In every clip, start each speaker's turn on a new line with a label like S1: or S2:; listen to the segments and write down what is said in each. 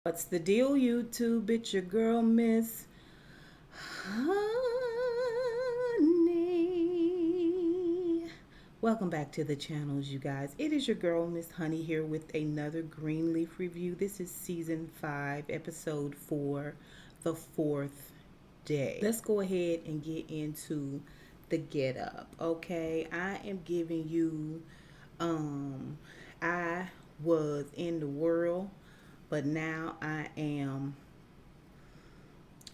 S1: What's the deal, YouTube? It's your girl, Miss Honey. Welcome back to the channels, you guys. It is your girl, Miss Honey, here with another Greenleaf review. This is season 5, episode 4, the 4th day. Let's go ahead and get into the get up, okay? I am giving you, I was in the world, but now I am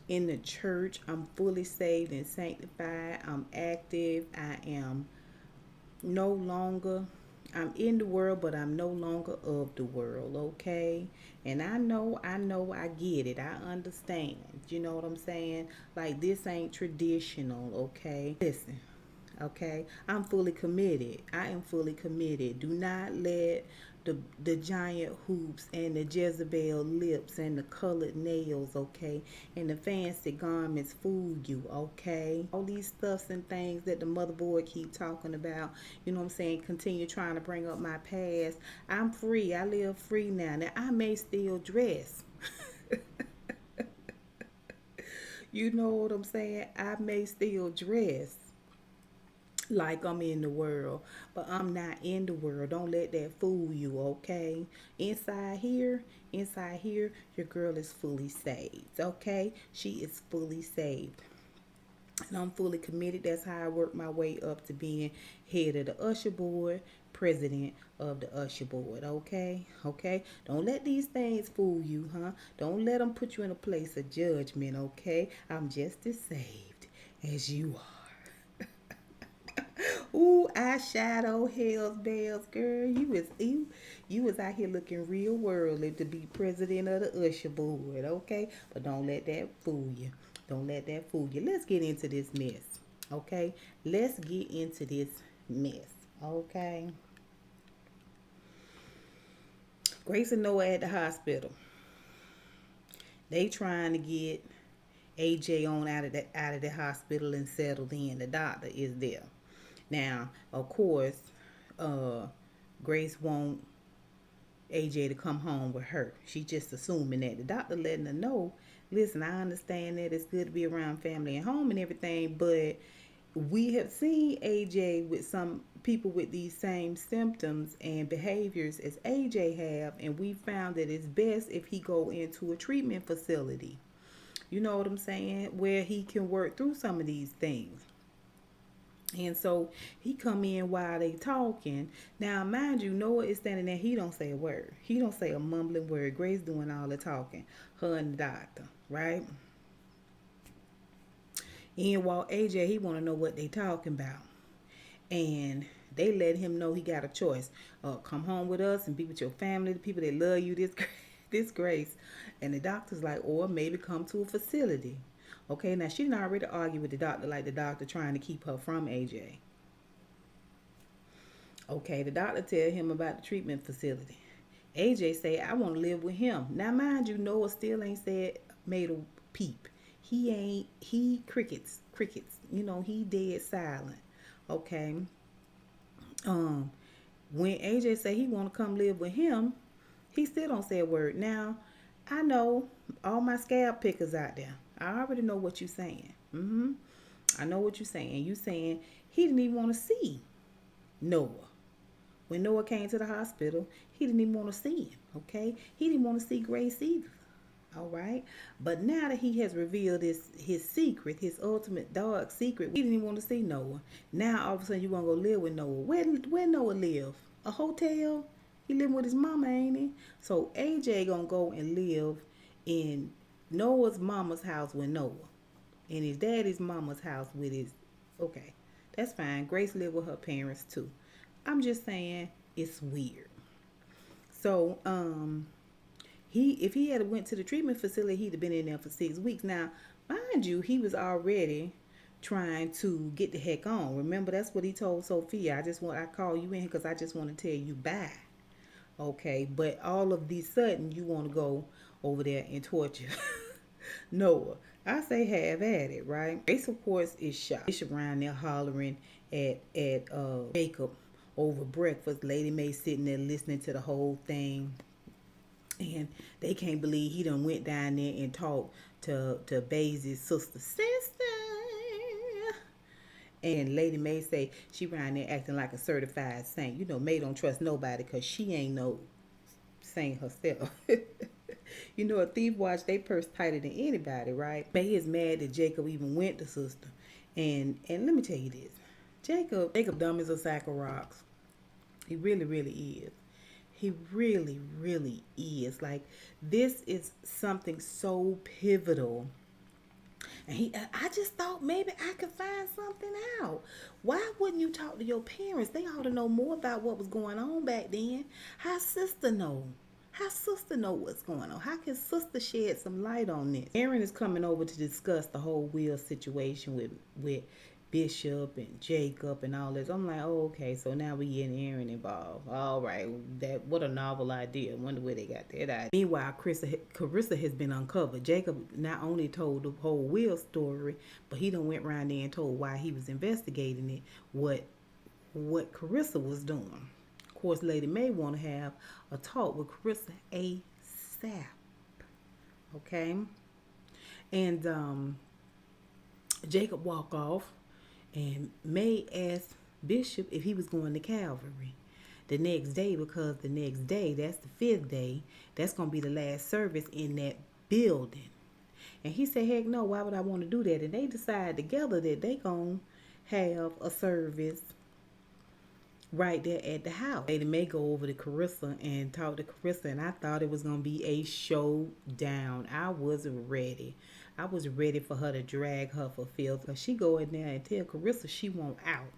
S1: in the church. I'm fully saved and sanctified. I'm active. I am no longer, I'm in the world, but I'm no longer of the world, okay? And I get it. I understand. You know what I'm saying? Like, this ain't traditional, okay? Listen, okay? I'm fully committed. I am fully committed. Do not let the giant hoops and the Jezebel lips and the colored nails, okay, and the fancy garments fool you, okay? All these stuffs and things that the motherboard keep talking about, you know what I'm saying, continue trying to bring up my past. I'm free. I live free now. Now, I may still dress. You know what I'm saying? I may still dress like I'm in the world, but I'm not in the world. Don't let that fool you, okay? Inside here, your girl is fully saved, okay? She is fully saved. And I'm fully committed. That's how I work my way up to being head of the usher board, president of the usher board, okay? Okay? Don't let these things fool you, huh? Don't let them put you in a place of judgment, okay? I'm just as saved as you are. Ooh, eyeshadow, hell's bells, girl. You was out here looking real worldly to be president of the usher board, okay? But don't let that fool you. Don't let that fool you. Let's get into this mess, okay? Let's get into this mess, okay? Grace and Noah at the hospital. They trying to get AJ on out of the hospital and settled in. The doctor is there. Now, of course, uh, Grace won't AJ to come home with her. She's just assuming that. The doctor letting her know, listen, I understand that it's good to be around family and home and everything, but we have seen AJ with some people with these same symptoms and behaviors as AJ have, and we found that it's best if he go into a treatment facility. You know what I'm saying? Where he can work through some of these things. And so he come in while they talking. Now, mind you, Noah is standing there. He don't say a word. He don't say a mumbling word. Grace doing all the talking. Her and the doctor, right? And while AJ, he want to know what they talking about. And they let him know he got a choice. Come home with us and be with your family, the people that love you, this Grace. And the doctor's like, or maybe come to a facility. Okay, now she didn't already argue with the doctor, like the doctor trying to keep her from AJ. Okay, the doctor tell him about the treatment facility. AJ say, I want to live with him. Now, mind you, Noah still ain't made a peep. He crickets. You know, he dead silent. Okay. Um, when AJ say he want to come live with him, he still don't say a word. Now, I know all my scab pickers out there. I already know what you saying. I know what you saying. You saying he didn't even want to see Noah. When Noah came to the hospital, he didn't even want to see him, okay? He didn't want to see Grace either, all right? But now that he has revealed his secret, his ultimate dark secret, he didn't even want to see Noah. Now, all of a sudden, you want to go live with Noah. Where Noah live? A hotel? He living with his mama, ain't he? So, AJ going to go and live in Noah's mama's house with Noah. And his daddy's mama's house with his, okay, that's fine. Grace lived with her parents, too. I'm just saying it's weird. So, he if he had went to the treatment facility, he'd have been in there for 6 weeks. Now, mind you, he was already trying to get the heck on. Remember, that's what he told Sophia. I call you in because I just want to tell you bye. Okay, but all of the sudden you want to go over there and torture Noah. I say have at it, right? Grace, of course, is shocked. Bishop around there hollering at Jacob over breakfast. Lady Mae sitting there listening to the whole thing. And they can't believe he done went down there and talked to Basil's sister. And Lady May say she around there acting like a certified saint. You know, May don't trust nobody because she ain't no saint herself. You know, a thief watch they purse tighter than anybody, right? May is mad that Jacob even went to sister. And let me tell you this. Jacob dumb as a sack of rocks. He really, really is. He really, really is. Like, this is something so pivotal. And I just thought maybe I could find something out. Why wouldn't you talk to your parents? They ought to know more about what was going on back then. How sister know? How sister know what's going on? How can sister shed some light on this? Aaron is coming over to discuss the whole Will situation with Bishop and Jacob and all this. I'm like, oh, okay, so now we getting Aaron involved. All right, what a novel idea. I wonder where they got that idea. Meanwhile, Carissa has been uncovered. Jacob not only told the whole Will story, but he done went around there and told why he was investigating it, what Carissa was doing. Of course, Lady May want to have a talk with Carissa ASAP. Okay? And Jacob walk off. And May asked Bishop if he was going to Calvary the next day, because the next day, that's the 5th day, that's going to be the last service in that building. And he said, heck no, why would I want to do that? And they decided together that they going to have a service right there at the house. Lady May go over to Carissa and talk to Carissa, and I thought it was going to be a showdown. I wasn't ready. I was ready for her to drag her for filth. She go in there and tell Carissa she want out.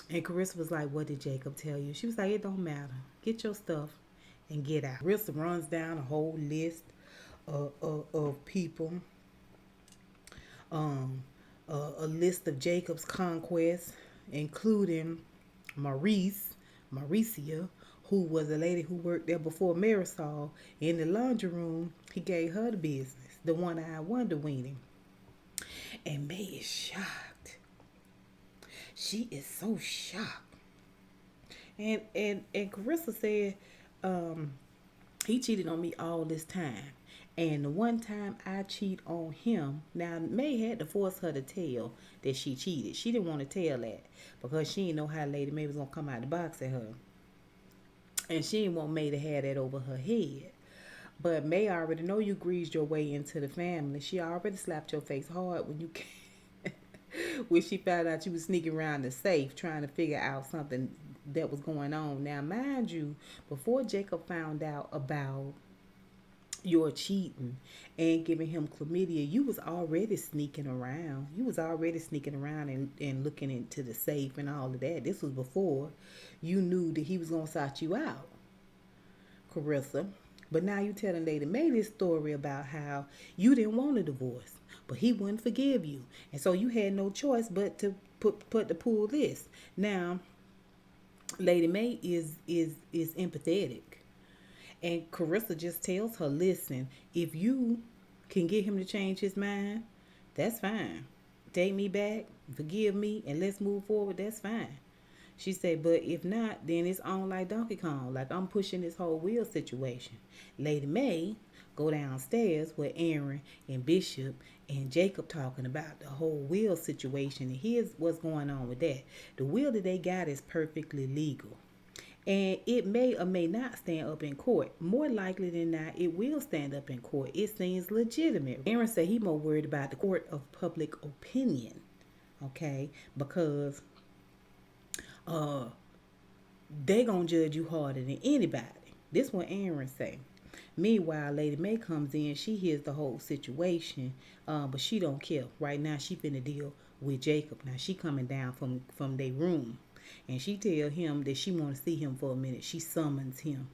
S1: And Carissa was like, what did Jacob tell you? She was like, it don't matter. Get your stuff and get out. Carissa runs down a whole list of people. A list of Jacob's conquests, including Mauricia, who was a lady who worked there before Marisol. In the laundry room, he gave her the business, the one-eyed Wonder Weenie. And May is shocked. She is so shocked. And Carissa said, he cheated on me all this time. And the one time I cheat on him, now May had to force her to tell that she cheated. She didn't want to tell that because she didn't know how Lady May was going to come out the box at her. And she didn't want May to have that over her head. But May already know you greased your way into the family. She already slapped your face hard when you when she found out you was sneaking around the safe trying to figure out something that was going on. Now, mind you, before Jacob found out about your cheating and giving him chlamydia, you was already sneaking around. You was already sneaking around and looking into the safe and all of that. This was before you knew that he was going to sort you out, Carissa. But now you telling Lady May this story about how you didn't want a divorce, but he wouldn't forgive you. And so you had no choice but to pull this. Now, Lady May is empathetic. And Carissa just tells her, listen, if you can get him to change his mind, that's fine. Take me back, forgive me, and let's move forward, that's fine. She said, but if not, then it's on like Donkey Kong. Like I'm pushing this whole Will situation. Lady May go downstairs with Aaron and Bishop and Jacob talking about the whole Will situation. And here's what's going on with that. The will that they got is perfectly legal. And it may or may not stand up in court. More likely than not, it will stand up in court. It seems legitimate. Aaron said he more worried about the court of public opinion. Okay? Because they gonna judge you harder than anybody. This what Aaron say. Meanwhile, Lady May comes in. She hears the whole situation, but she don't care. Right now, she finna deal with Jacob. Now, she coming down from their room. And she tell him that she want to see him for a minute. She summons him.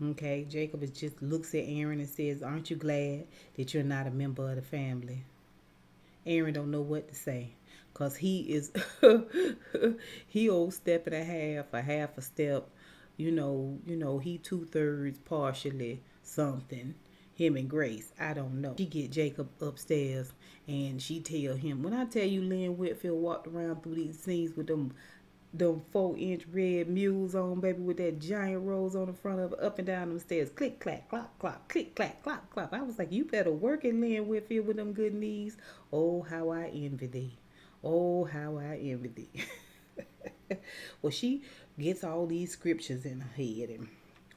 S1: Okay, Jacob just looks at Aaron and says, aren't you glad that you're not a member of the family? Aaron don't know what to say. Because he is, he old step and a half a step. You know, he 2/3 partially something. Him and Grace, I don't know. She get Jacob upstairs and she tell him, when I tell you Lynn Whitfield walked around through these scenes with them them 4-inch red mules on, baby, with that giant rose on the front of it, up and down them stairs. Click, clack, clop, clop, click, clack, clop, clop. I was like, you better work in Lynn Whitfield with them good knees. Oh, how I envy thee. Oh, how I envy thee. Well, she gets all these scriptures in her head. And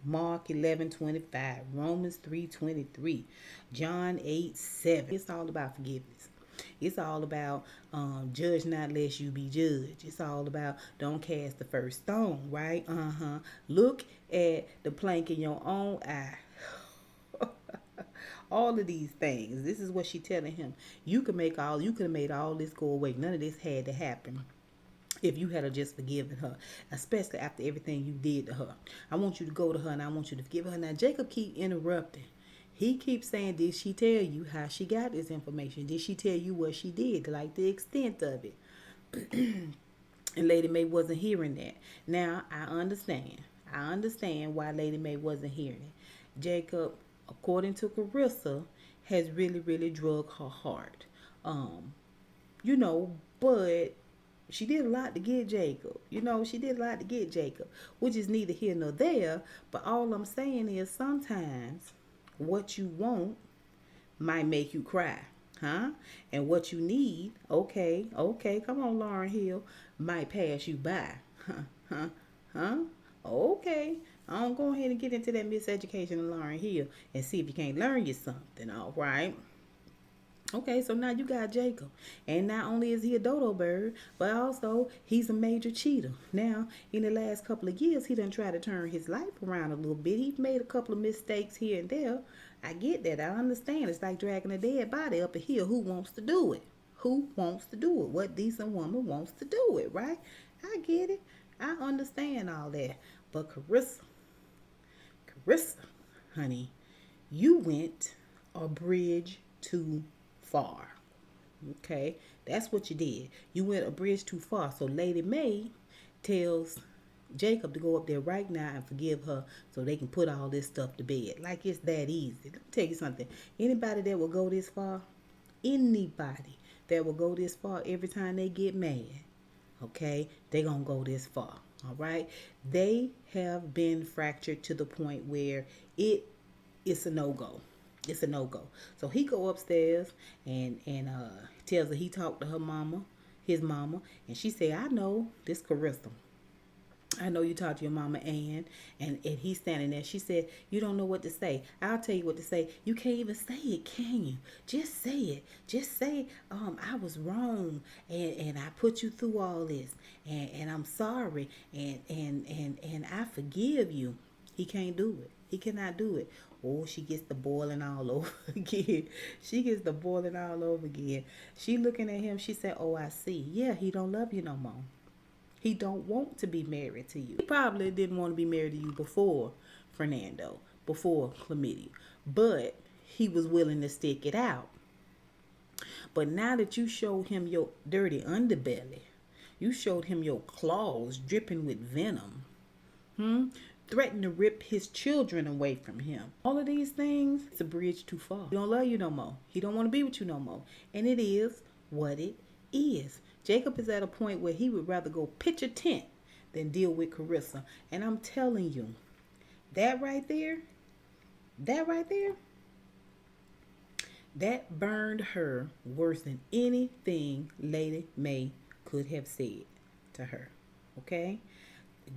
S1: Mark 11:25, Romans 3:23, John 8:7. It's all about forgiveness. It's all about judge not lest you be judged. It's all about don't cast the first stone, right? Look at the plank in your own eye. All of these things. This is what she telling him. You could have made all this go away. None of this had to happen if you had just forgiven her, especially after everything you did to her. I want you to go to her and I want you to forgive her. Now Jacob keep interrupting. He keeps saying, did she tell you how she got this information? Did she tell you what she did? Like the extent of it. And Lady Mae wasn't hearing that. Now I understand. I understand why Lady Mae wasn't hearing it. Jacob, according to Carissa, has really, really drug her heart. But she did a lot to get Jacob. She did a lot to get Jacob, which is neither here nor there. But all I'm saying is sometimes what you want might make you cry, huh? And what you need, okay, come on, Lauryn Hill, might pass you by, huh? Okay, I'll go ahead and get into that miseducation of Lauryn Hill and see if you can't learn you something, all right? Okay, so now you got Jacob. And not only is he a dodo bird, but also he's a major cheater. Now, in the last couple of years, he done tried to turn his life around a little bit. He's made a couple of mistakes here and there. I get that. I understand. It's like dragging a dead body up a hill. Who wants to do it? Who wants to do it? What decent woman wants to do it, right? I get it. I understand all that. But Carissa, honey, you went a bridge too far. Okay, that's what you did. You went a bridge too far. So Lady Mae tells Jacob to go up there right now and forgive her so they can put all this stuff to bed. Like it's that easy. Let me tell you something. Anybody that will go this far, every time they get mad, okay, they gonna go this far. All right, they have been fractured to the point where it's a no-go. It's a no-go. So he go upstairs and tells her he talked to his mama, and she said, I know this Carissa. I know you talked to your mama Ann, and he's standing there. She said, you don't know what to say. I'll tell you what to say. You can't even say it, can you? Just say it. Just say, I was wrong, and I put you through all this, and I'm sorry, and I forgive you. He can't do it. He cannot do it. Oh, she gets the boiling all over again. She looking at him. She said, oh, I see. Yeah, he don't love you no more. He don't want to be married to you. He probably didn't want to be married to you before Fernando, before Chlamydia. But he was willing to stick it out. But now that you showed him your dirty underbelly, you showed him your claws dripping with venom, threatened to rip his children away from him. All of these things, it's a bridge too far. He don't love you no more. He don't want to be with you no more. And it is what it is. Jacob is at a point where he would rather go pitch a tent than deal with Carissa. And I'm telling you, that right there, that burned her worse than anything Lady Mae could have said to her. Okay?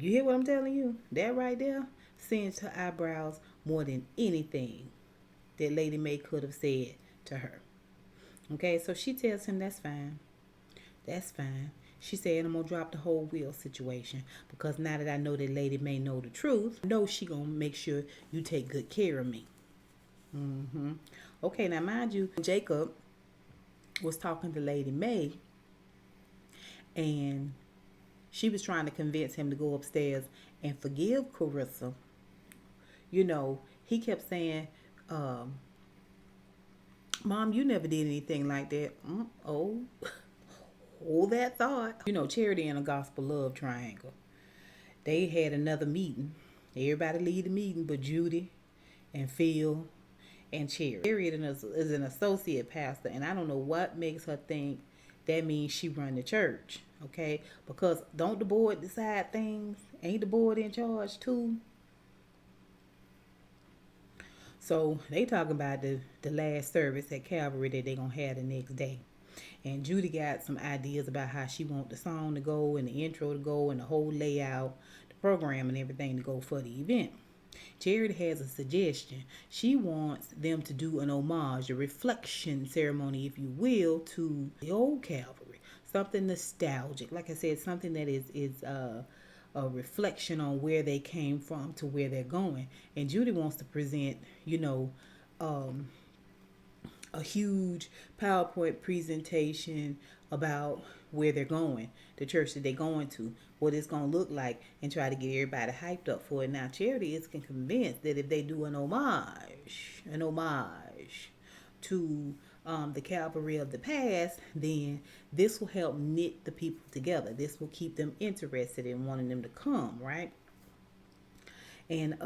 S1: You hear what I'm telling you? That right there singed her eyebrows more than anything that Lady Mae could have said to her. Okay, so she tells him that's fine. That's fine. She said, I'm going to drop the whole will situation because now that I know that Lady Mae know the truth, I know she going to make sure you take good care of me. Okay, now mind you, Jacob was talking to Lady Mae and she was trying to convince him to go upstairs and forgive Carissa. He kept saying, Mom, you never did anything like that. Hold that thought. Charity and a gospel love triangle. They had another meeting. Everybody leave the meeting but Judee and Phil and Charity. Charity is an associate pastor, and I don't know what makes her think that means she run the church. okay? Because don't the board decide things? Ain't the board in charge too? So they talking about the last service at Calvary that they gonna have the next day. And Judee got some ideas about how she want the song to go and the intro to go and the whole layout, the program and everything to go for the event. Charity has a suggestion. She wants them to do an homage, a reflection ceremony, if you will, to the old Calvary. Something nostalgic. Like I said, something that is a reflection on where they came from to where they're going. And Judee wants to present, um, a huge PowerPoint presentation about where they're going, the church that they're going to, what it's going to look like, and try to get everybody hyped up for it. Now, Charity is convinced that if they do an homage to the Calvary of the past, then this will help knit the people together. This will keep them interested in wanting them to come, right? And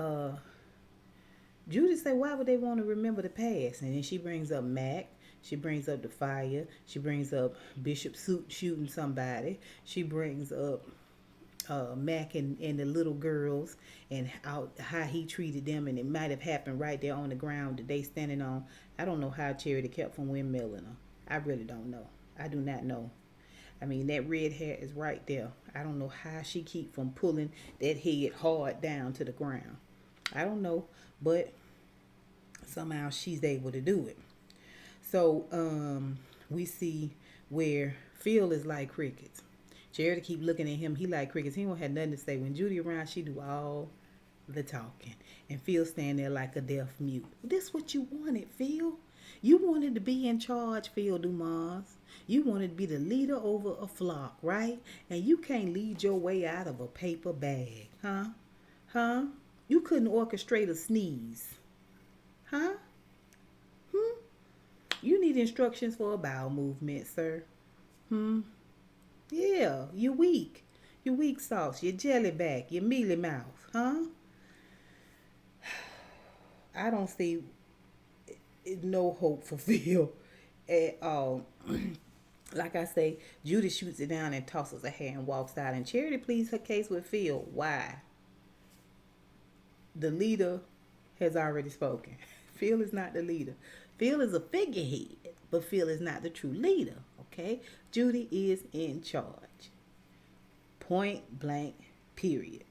S1: Judee said, why would they want to remember the past? And then she brings up Mac. She brings up the fire. She brings up Bishop shooting somebody. She brings up Mac and the little girls and how he treated them. And it might have happened right there on the ground that they standing on. I don't know how Charity kept from windmilling her. I really don't know. I do not know. I mean, that red hair is right there. I don't know how she keep from pulling that head hard down to the ground. I don't know, but somehow she's able to do it. So we see where Phil is like crickets. Charity keep looking at him. He like crickets. He don't have nothing to say. When Judee around, she do all the talking. And Phil stand there like a deaf mute. This what you wanted, Phil. You wanted to be in charge, Phil Dumas. You wanted to be the leader over a flock, right? And you can't lead your way out of a paper bag, huh? Huh? You couldn't orchestrate a sneeze. Huh? You need instructions for a bowel movement, sir. Yeah, you're weak. Your weak sauce, your jellyback, your mealy mouth, huh? I don't see no hope for Phil at all. Like I say, Judee shoots it down and tosses her hair and walks out. And Charity pleads her case with Phil. Why? The leader has already spoken. Phil is not the leader. Phil is a figurehead, but Phil is not the true leader. Okay? Judee is in charge. Point blank, period.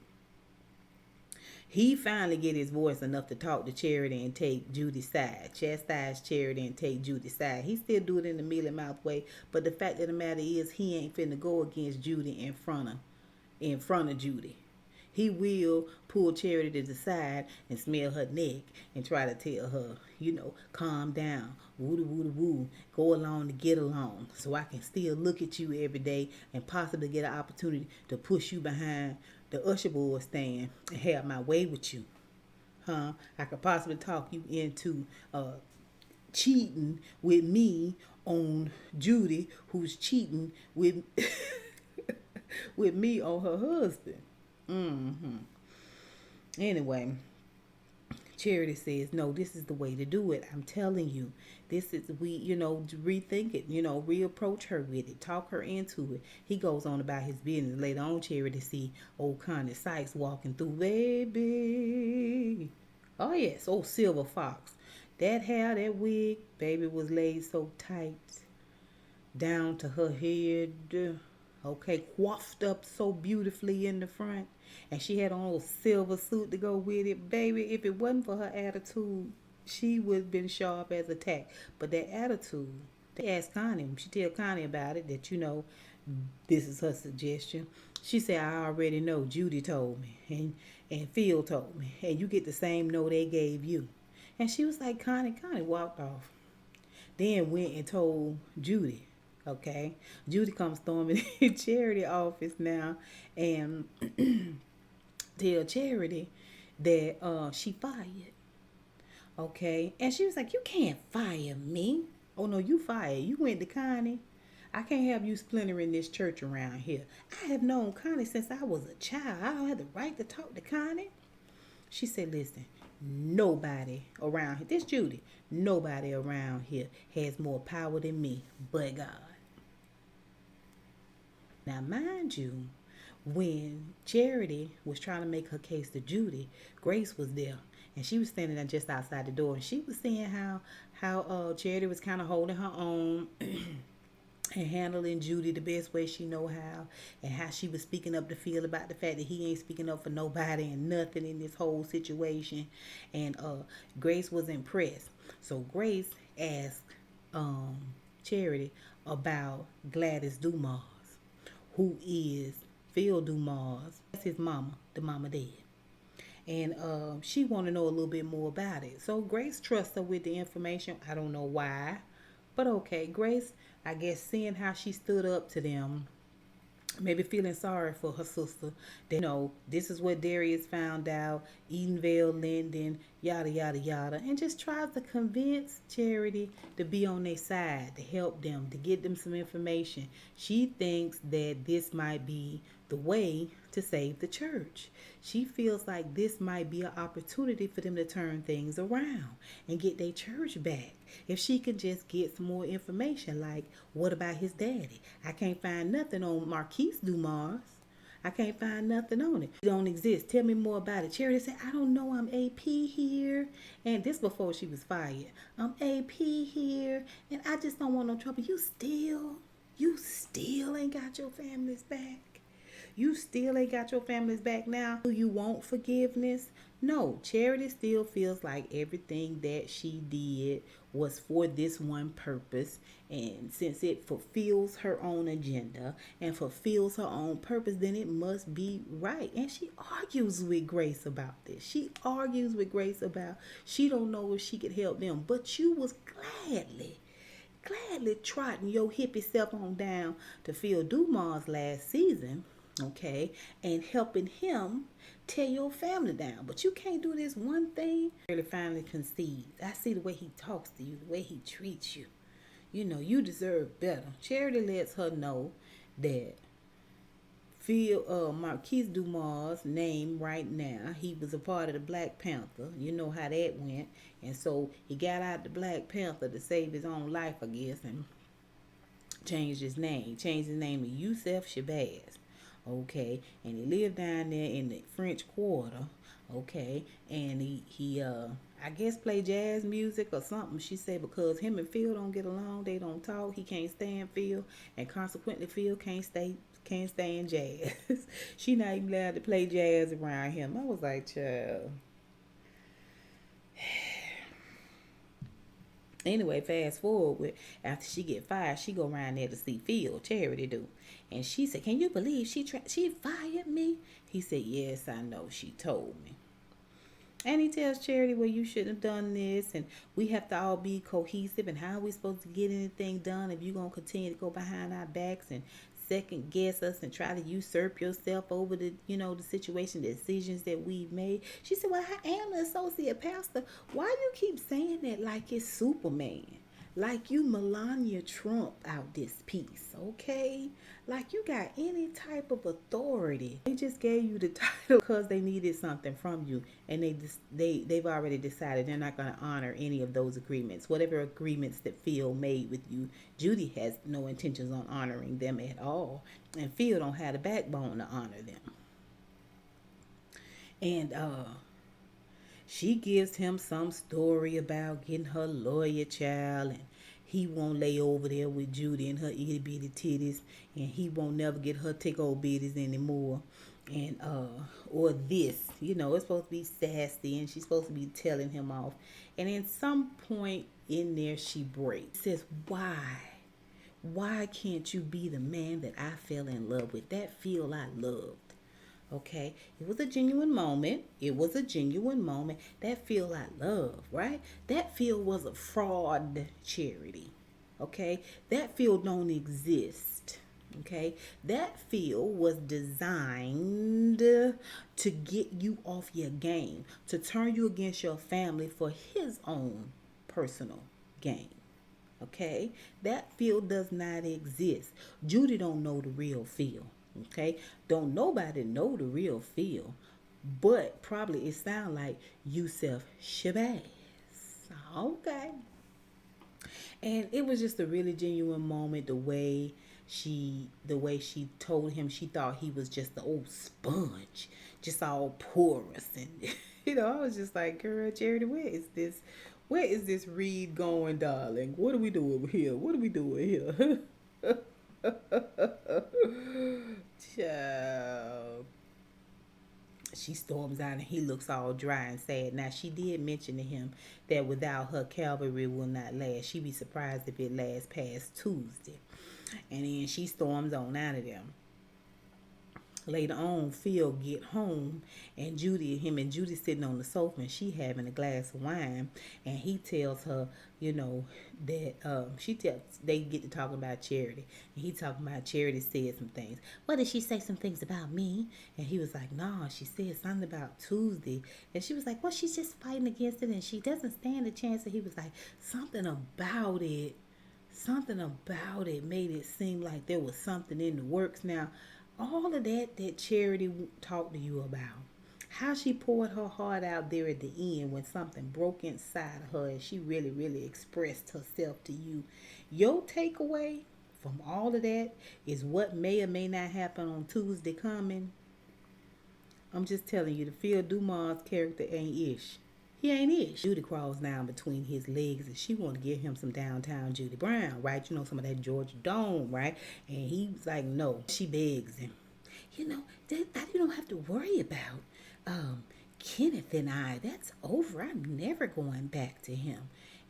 S1: He finally get his voice enough to talk to Charity and take Judee's side. Chastise Charity and take Judee's side. He still do it in the mealy mouth way, but the fact of the matter is he ain't finna go against Judee in front of Judee. He will pull Charity to the side and smell her neck and try to tell her, calm down, woo woo woo, go along to get along, so I can still look at you every day and possibly get an opportunity to push you behind the usher board stand and have my way with you. I could possibly talk you into cheating with me on Judee, who's cheating with with me on her husband. Anyway, Charity says, no, this is the way to do it. I'm telling you, this is, rethink it, reapproach her with it, talk her into it. He goes on about his business. Later on, Charity see old Connie Sykes walking through, baby. Oh, yes, old Silver Fox. That hair, that wig, baby, was laid so tight down to her head. Okay, coiffed up so beautifully in the front. And she had on a silver suit to go with it. Baby, if it wasn't for her attitude, she would have been sharp as a tack. But that attitude, they asked Connie, she tell Connie about it, that, this is her suggestion. She said, I already know. Judee told me. And Phil told me. And you get the same note they gave you. And she was like, Connie walked off. Then went and told Judee. Okay, Judee comes storming in Charity office now and tell Charity that she fired. Okay, and she was like, you can't fire me. Oh no, you fired. You went to Connie. I can't have you splintering this church around here. I have known Connie since I was a child. I don't have the right to talk to Connie. She said, listen, nobody around here, this Judee, nobody around here has more power than me but God. Now, mind you, when Charity was trying to make her case to Judee, Grace was there, and she was standing there just outside the door, and she was seeing how Charity was kind of holding her own and handling Judee the best way she know how, and how she was speaking up to Phil about the fact that he ain't speaking up for nobody and nothing in this whole situation, and Grace was impressed. So Grace asked Charity about Gladys Dumas, who is Phil Dumas. That's his mama, the mama dead. And she want to know a little bit more about it. So Grace trusts her with the information. I don't know why, but okay. Grace, I guess, seeing how she stood up to them, maybe feeling sorry for her sister. They know this is what Darius found out, Edenvale, Linden, yada yada yada, and just tries to convince Charity to be on their side, to help them, to get them some information. She thinks that this might be the way to save the church. She feels like this might be an opportunity for them to turn things around and get their church back. If she could just get some more information, like what about his daddy? I can't find nothing on Marquise Dumas. I can't find nothing on it. It don't exist. Tell me more about it. Charity said, I don't know. I'm AP here. And this before she was fired. I'm AP here. And I just don't want no trouble. You still ain't got your families back. You still ain't got your families back now. Do you want forgiveness? No, Charity still feels like everything that she did was for this one purpose. And since it fulfills her own agenda and fulfills her own purpose, then it must be right. And she argues with Grace about this. She argues with Grace about she don't know if she could help them. But you was gladly trotting your hippie self on down to Phil Dumas last season, okay, and helping him tear your family down. But you can't do this one thing. Really finally concedes. I see the way he talks to you, the way he treats you. You know, you deserve better. Charity lets her know that Phil Marquise Dumas' name right now, he was a part of the Black Panther. You know how that went. And so he got out the Black Panther to save his own life, I guess, and changed his name. Changed his name to Yusef Shabazz. Okay, and he lived down there in the French Quarter. Okay, and he I guess play jazz music or something. She said because him and Phil don't get along, they don't talk. He can't stand Phil, and consequently Phil can't stand jazz. She not even allowed to play jazz around him. I was like, child. Anyway, fast forward, after she get fired, she go around there to see Phil, Charity do. And she said, can you believe she fired me? He said, yes, I know, she told me. And he tells Charity, well, you shouldn't have done this, and we have to all be cohesive, and how are we supposed to get anything done if you're going to continue to go behind our backs and second guess us and try to usurp yourself over the, the situation, the decisions that we've made. She said, well, I am the associate pastor. Why you keep saying that like it's Superman? Like you Melania Trump out this piece, okay? Like you got any type of authority. They just gave you the title because they needed something from you, and they've already decided they're not going to honor any of those agreements. Whatever agreements that Phil made with you, Judee has no intentions on honoring them at all, and Phil don't have the backbone to honor them. And she gives him some story about getting her lawyer child, and he won't lay over there with Judee and her itty bitty titties, and he won't never get her tick old bitties anymore. And or this, it's supposed to be sassy, and she's supposed to be telling him off. And at some point in there, she breaks. Says, why can't you be the man that I fell in love with? That Phil I loved. Okay, it was a genuine moment. That Phil I love, right? That Phil was a fraud, Charity. Okay, that Phil don't exist. Okay, that Phil was designed to get you off your game, to turn you against your family for his own personal gain. Okay, that Phil does not exist. Judee don't know the real Phil. Okay, don't nobody know the real Phil, but probably it sound like Yusef Shabazz. Okay, and it was just a really genuine moment. The way the way she told him she thought he was just the old sponge, just all porous. And, I was just like, girl, Charity, where is this? Where is this read going, darling? What are we doing here? What are we doing here? Child. She storms out and he looks all dry and sad. Now, she did mention to him that without her, Calvary will not last. She'd be surprised if it lasts past Tuesday. And then she storms on out of them. Later on, Phil get home and him and Judee sitting on the sofa and she having a glass of wine, and he tells her, that they get to talking about Charity, and he talking about Charity said some things. What did she say? Some things about me? And he was like, nah, she said something about Tuesday, and she was like, well, she's just fighting against it, and she doesn't stand a chance. And he was like, something about it made it seem like there was something in the works. Now, all of that Charity talked to you about, how she poured her heart out there at the end when something broke inside of her and she really, really expressed herself to you. Your takeaway from all of that is what may or may not happen on Tuesday coming. I'm just telling you, the Phil Dumas character ain't ish. He ain't ish. Judee crawls down between his legs and she want to give him some downtown Judy Brown, right? Some of that Georgia Dome, right? And he's like, no. She begs him. You don't have to worry about Kenneth and I. That's over. I'm never going back to him.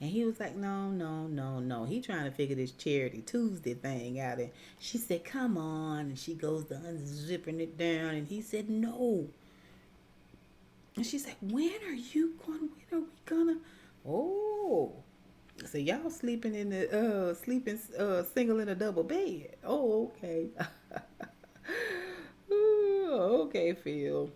S1: And he was like, no. He trying to figure this Charity Tuesday thing out. And she said, come on. And she goes to unzipping it down. And he said, no. And she said, when are we gonna? Oh, so y'all sleeping in the single in a double bed. Oh, okay. Okay, Phil.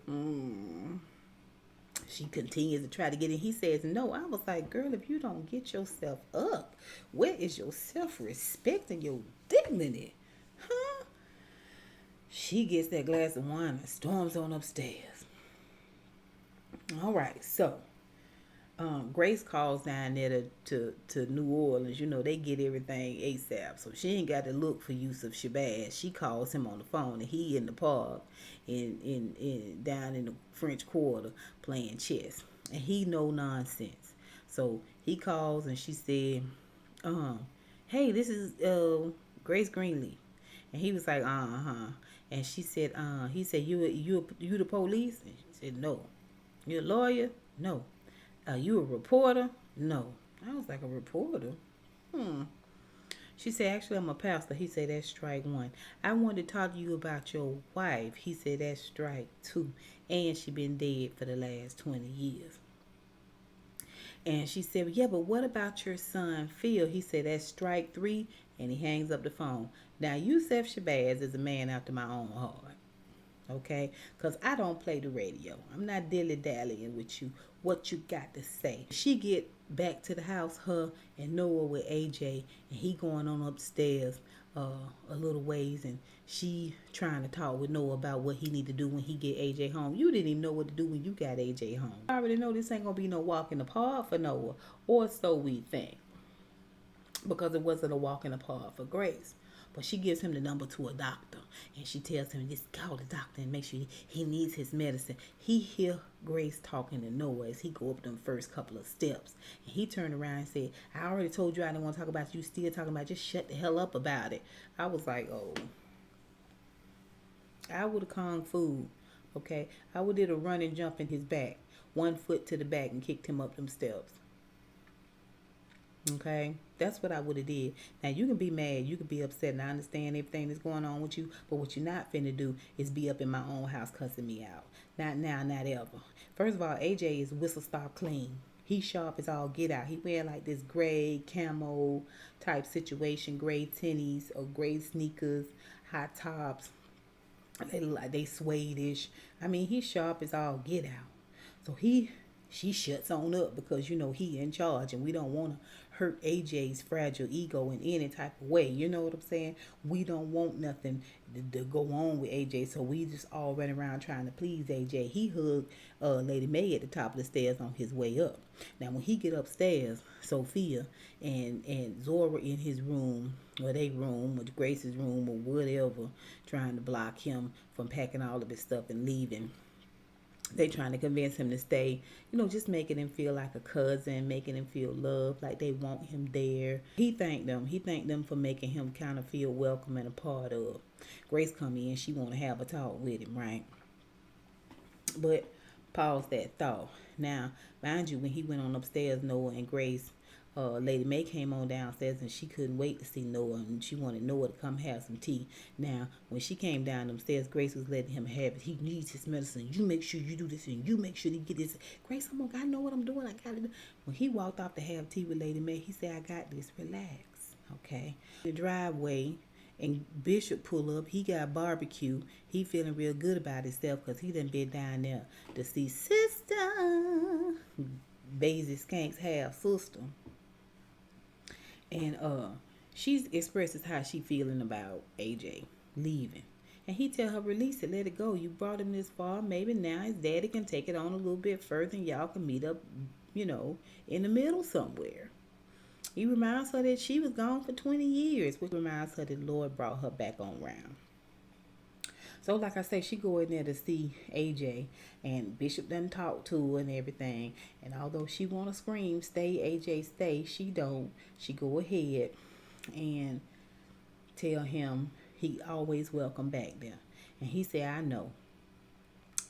S1: She continues to try to get in. He says, no. I was like, girl, if you don't get yourself up, where is your self-respect and your dignity? Huh? She gets that glass of wine and storms on upstairs. All right, so Grace calls down there to New Orleans. They get everything ASAP, so she ain't got to look for Yusuf Shabazz. She calls him on the phone, and he in the park in down in the French Quarter playing chess, and he no nonsense. So he calls, and she said, "Hey, this is Grace Greenleaf," and he was like, and she said, he said, you the police?" And she said, "No." "You a lawyer?" "No." "You a reporter?" "No." I was like, a reporter? She said, "Actually, I'm a pastor." He said, "That's strike one." "I wanted to talk to you about your wife." He said, "That's strike two. And she been dead for the last 20 years. And she said, "Yeah, but what about your son, Phil?" He said, "That's strike three." And he hangs up the phone. Now, Yusuf Shabazz is a man after my own heart. Okay, because I don't play the radio. I'm not dilly-dallying with you. What you got to say? She get back to the house, her and Noah with AJ, and he going on upstairs a little ways, and she trying to talk with Noah about what he need to do when he get AJ home. You didn't even know what to do when you got AJ home. I already know this ain't gonna be no walk in the park for Noah, or so we think, because it wasn't a walk in the park for Grace. But she gives him the number to a doctor, and she tells him, just call the doctor and make sure he needs his medicine. He hear Grace talking to Noah as he go up them first couple of steps. And he turned around and said, "I already told you I didn't want to talk about you. Still talking about it. Just shut the hell up about it." I was like, oh. I would have kung fu, okay? I would have did a run and jump in his back. 1 foot to the back and kicked him up them steps. Okay, that's what I would have did. Now, you can be mad, you can be upset, and I understand everything that's going on with you, but what you're not finna do is be up in my own house cussing me out. Not now, not ever. First of all, AJ is whistle stop clean. He sharp as all get out. He wear like this gray camo type situation, gray tennies or gray sneakers, high tops. They look like they suede-ish. I mean, he's sharp as all get out. So he She shuts on up because he in charge, and we don't want to hurt AJ's fragile ego in any type of way. You know what I'm saying? We don't want nothing to go on with AJ, so we just all run around trying to please AJ. He hugged Lady May at the top of the stairs on his way up. Now when he get upstairs, Sophia and Zora in his room, or their room, or Grace's room, or whatever, trying to block him from packing all of his stuff and leaving. They trying to convince him to stay, just making him feel like a cousin, making him feel loved, like they want him there. He thanked them. He thanked them for making him kind of feel welcome and a part of. Grace come in, she want to have a talk with him, right? But pause that thought. Now, mind you, when he went on upstairs, Noah and Grace, Lady May came on downstairs, and she couldn't wait to see Noah, and she wanted Noah to come have some tea. Now, when she came down them stairs, Grace was letting him have it. He needs his medicine. You make sure you do this, and you make sure he get this. Grace, I know what I'm doing. I got it. When he walked off to have tea with Lady May, he said, I got this. Relax. Okay. The driveway, and Bishop pull up. He got barbecue. He feeling real good about himself because he done been down there to see Sister Basie Skank's half sister. And she expresses how she feeling about AJ leaving. And he tell her, release it, let it go. You brought him this far. Maybe now his daddy can take it on a little bit further, and y'all can meet up, in the middle somewhere. He reminds her that she was gone for 20 years, which reminds her that the Lord brought her back on round. So like I say, she go in there to see AJ, and Bishop done talk to her and everything. And although she want to scream, stay, AJ, stay, she don't. She go ahead and tell him he always welcome back there. And he said, I know.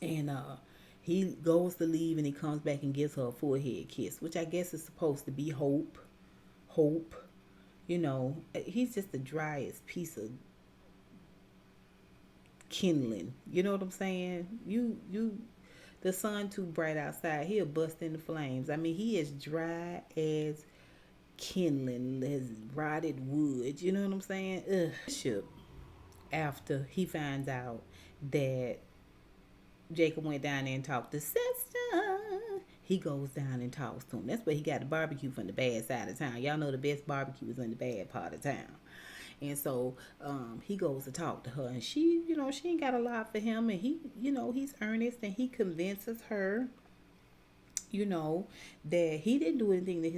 S1: And he goes to leave, and he comes back and gives her a forehead kiss, which I guess is supposed to be hope. He's just the driest piece of kindling. You know what I'm saying? The sun too bright outside, he'll bust into flames. I mean, he is dry as kindling, as rotted wood. You know what I'm saying? Bishop, after he finds out that Jacob went down there and talked to Sister, he goes down and talks to him. That's where he got the barbecue from the bad side of town. Y'all know the best barbecue is in the bad part of town. And so he goes to talk to her, and she ain't got a lot for him, and he, he's earnest, and he convinces her, that he didn't do anything to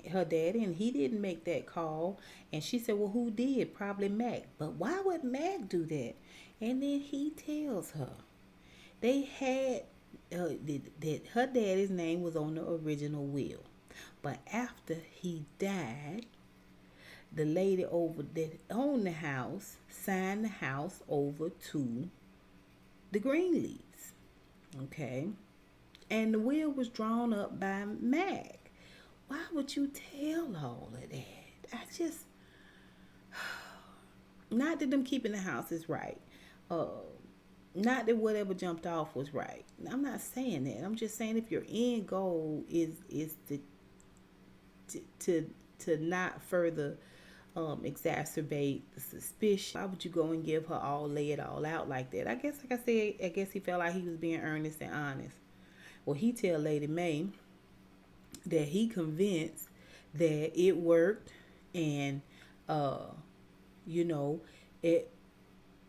S1: her daddy, and he didn't make that call. And she said, well, who did? Probably Mac. But why would Mac do that? And then he tells her they had that her daddy's name was on the original will, but after he died, the lady over that owned the house signed the house over to the Greenleafs. Okay. And the will was drawn up by Mac. Why would you tell all of that? Not that them keeping the house is right. Not that whatever jumped off was right. I'm not saying that. I'm just saying if your end goal is to not further exacerbate the suspicion, why would you go and give her lay it all out like that? I guess, like I said, he felt like he was being earnest and honest. Well, he tell Lady May that he convinced that it worked, and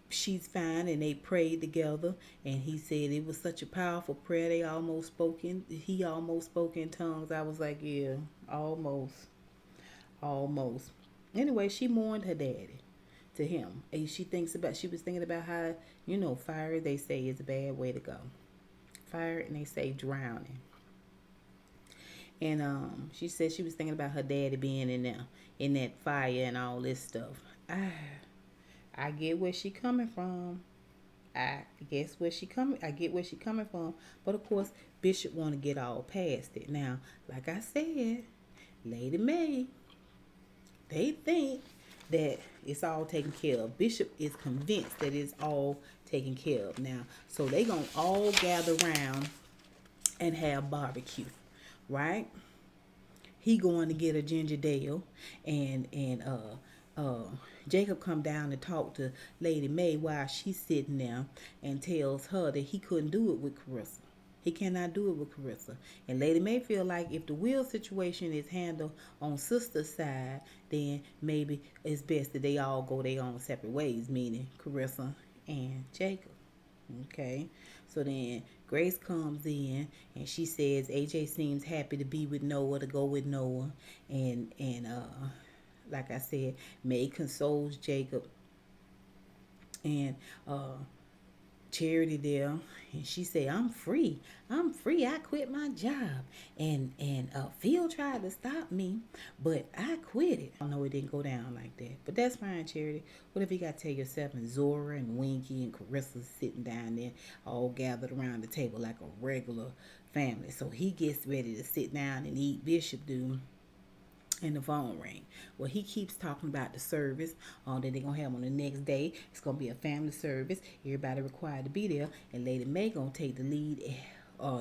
S1: she's fine, and they prayed together, and he said it was such a powerful prayer. He almost spoke in tongues. I was like, yeah, almost. Anyway, she mourned her daddy to him. And she was thinking about how, fire, they say, is a bad way to go. Fire, and they say drowning. And she said she was thinking about her daddy being in there, in that fire and all this stuff. I get where she coming from. I get where she coming from. But of course, Bishop want to get all past it. Now, like I said, Lady May, they think that it's all taken care of. Bishop is convinced that it's all taken care of now. So they gonna all gather around and have barbecue, right? He going to get a ginger ale, and Jacob come down to talk to Lady May while she's sitting there, and tells her that he couldn't do it with Carissa. He cannot do it with Carissa. And Lady May feel like if the will situation is handled on sister's side, then maybe it's best that they all go their own separate ways, meaning Carissa and Jacob. Okay, so then Grace comes in and she says AJ seems happy to be with Noah, to go with Noah, and like I said, May consoles Jacob, and Charity there, and she said, I'm free. I quit my job, and Phil tried to stop me, but I quit it. I know it didn't go down like that, but that's fine, Charity. What if you got to tell yourself and Zora and Winky and Carissa sitting down there, all gathered around the table like a regular family? So he gets ready to sit down and eat. Bishop do. And the phone ring. Well, he keeps talking about the service that they're going to have on the next day. It's going to be a family service. Everybody required to be there. And Lady May going to take the lead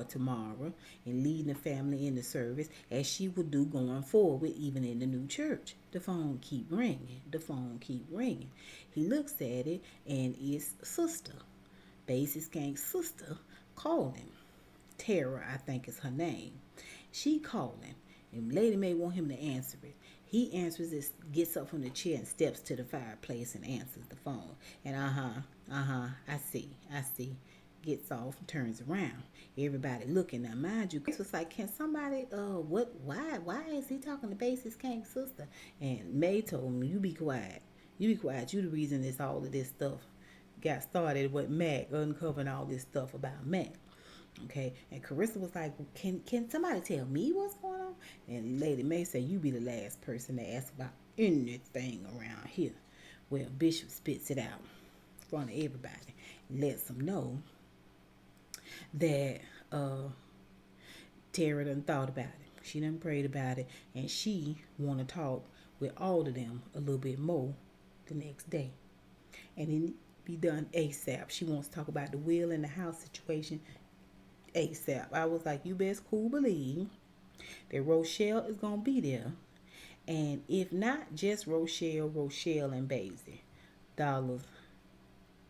S1: tomorrow and leading the family in the service as she would do going forward, even in the new church. The phone keep ringing. The phone keep ringing. He looks at it and it's sister. Basis Gang's sister calling. Tara, I think is her name. She calling. And Lady May want him to answer it. He answers it, gets up from the chair and steps to the fireplace and answers the phone. And I see. Gets off and turns around. Everybody looking. Now mind you, Chris was like, can somebody why is he talking to Basis Kang's sister? And May told him, you be quiet. You be quiet. You the reason this all of this stuff got started with Mac, uncovering all this stuff about Mac. Okay, and Carissa was like, can somebody tell me what's going on? And Lady May said, you be the last person to ask about anything around here. Well, Bishop spits it out in front of everybody and lets them know that Tara done thought about it. She done prayed about it, and she want to talk with all of them a little bit more the next day. And it be done ASAP. She wants to talk about the will and the house situation ASAP. I was like, you best cool believe that Rochelle is going to be there. And if not just Rochelle and Basie. Dollars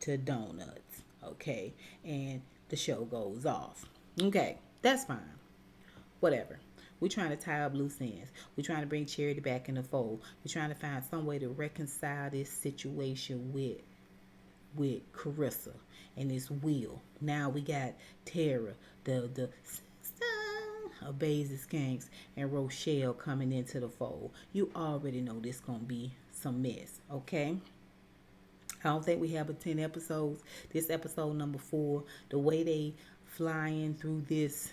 S1: to donuts. Okay. And the show goes off. Okay. That's fine. Whatever. We're trying to tie up loose ends. We're trying to bring Charity back in the fold. We're trying to find some way to reconcile this situation with Carissa and this will. Now we got Tara, the sister of Basil Skanks, and Rochelle coming into the fold. You already know this gonna be some mess, okay? I don't think we have a 10 episodes. This episode number 4, the way they flying through this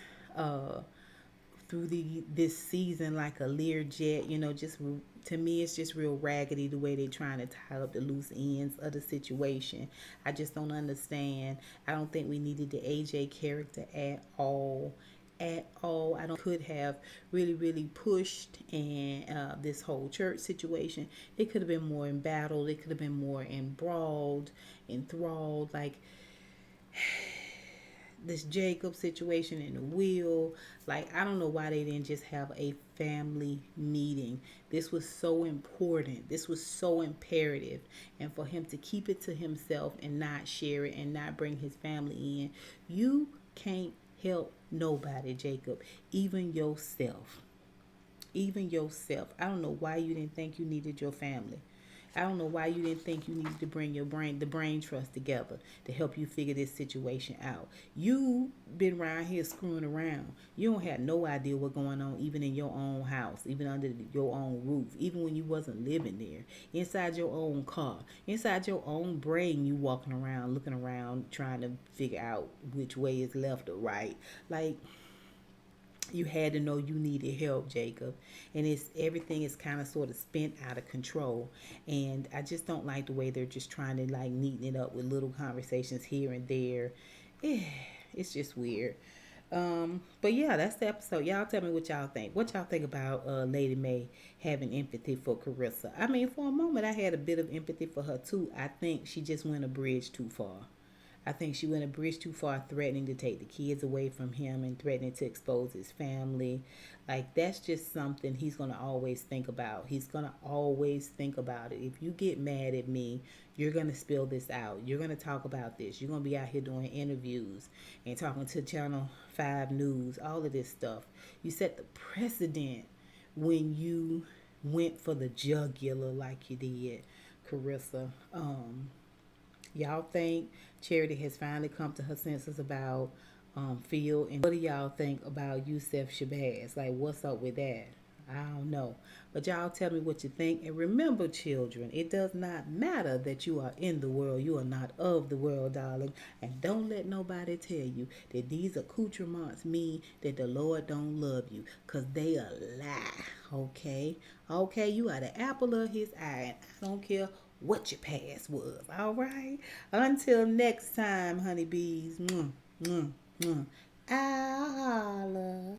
S1: this season like a Learjet, just to me it's just real raggedy the way they're trying to tie up the loose ends of the situation. I just don't understand. I don't think we needed the AJ character at all. I don't could have really pushed and this whole church situation. It could have been more embattled. It could have been more enthralled, like this Jacob situation and the will. Like, I don't know why they didn't just have a family meeting. This was so important. This was so imperative. And for him to keep it to himself and not share it and not bring his family in, you can't help nobody, Jacob, even yourself. Even yourself. I don't know why you didn't think you needed your family. I don't know why you didn't think you needed to bring the brain trust together to help you figure this situation out. You been around here screwing around. You don't have no idea what's going on, even in your own house, even under your own roof, even when you wasn't living there, inside your own car, inside your own brain. You walking around, looking around, trying to figure out which way is left or right. Like, you had to know you needed help, Jacob. And everything is kind of sort of spent out of control. And I just don't like the way they're just trying to like neaten it up with little conversations here and there. It's just weird. But yeah, that's the episode. Y'all tell me what y'all think. What y'all think about Lady May having empathy for Carissa? I mean, for a moment I had a bit of empathy for her too. I think she just went a bridge too far. I think she went a bridge too far, threatening to take the kids away from him and threatening to expose his family. Like, that's just something he's going to always think about. He's going to always think about it. If you get mad at me, you're going to spill this out. You're going to talk about this. You're going to be out here doing interviews and talking to Channel 5 News, all of this stuff. You set the precedent when you went for the jugular like you did, Carissa. Y'all think Charity has finally come to her senses about Phil? And what do y'all think about Yusef Shabazz? Like, what's up with that? I don't know. But y'all tell me what you think. And remember, children, it does not matter that you are in the world. You are not of the world, darling. And don't let nobody tell you that these accoutrements mean that the Lord don't love you. Because they a lie, okay? Okay, you are the apple of his eye. And I don't care what your past was, all right? Until next time, honeybees. I'll holla.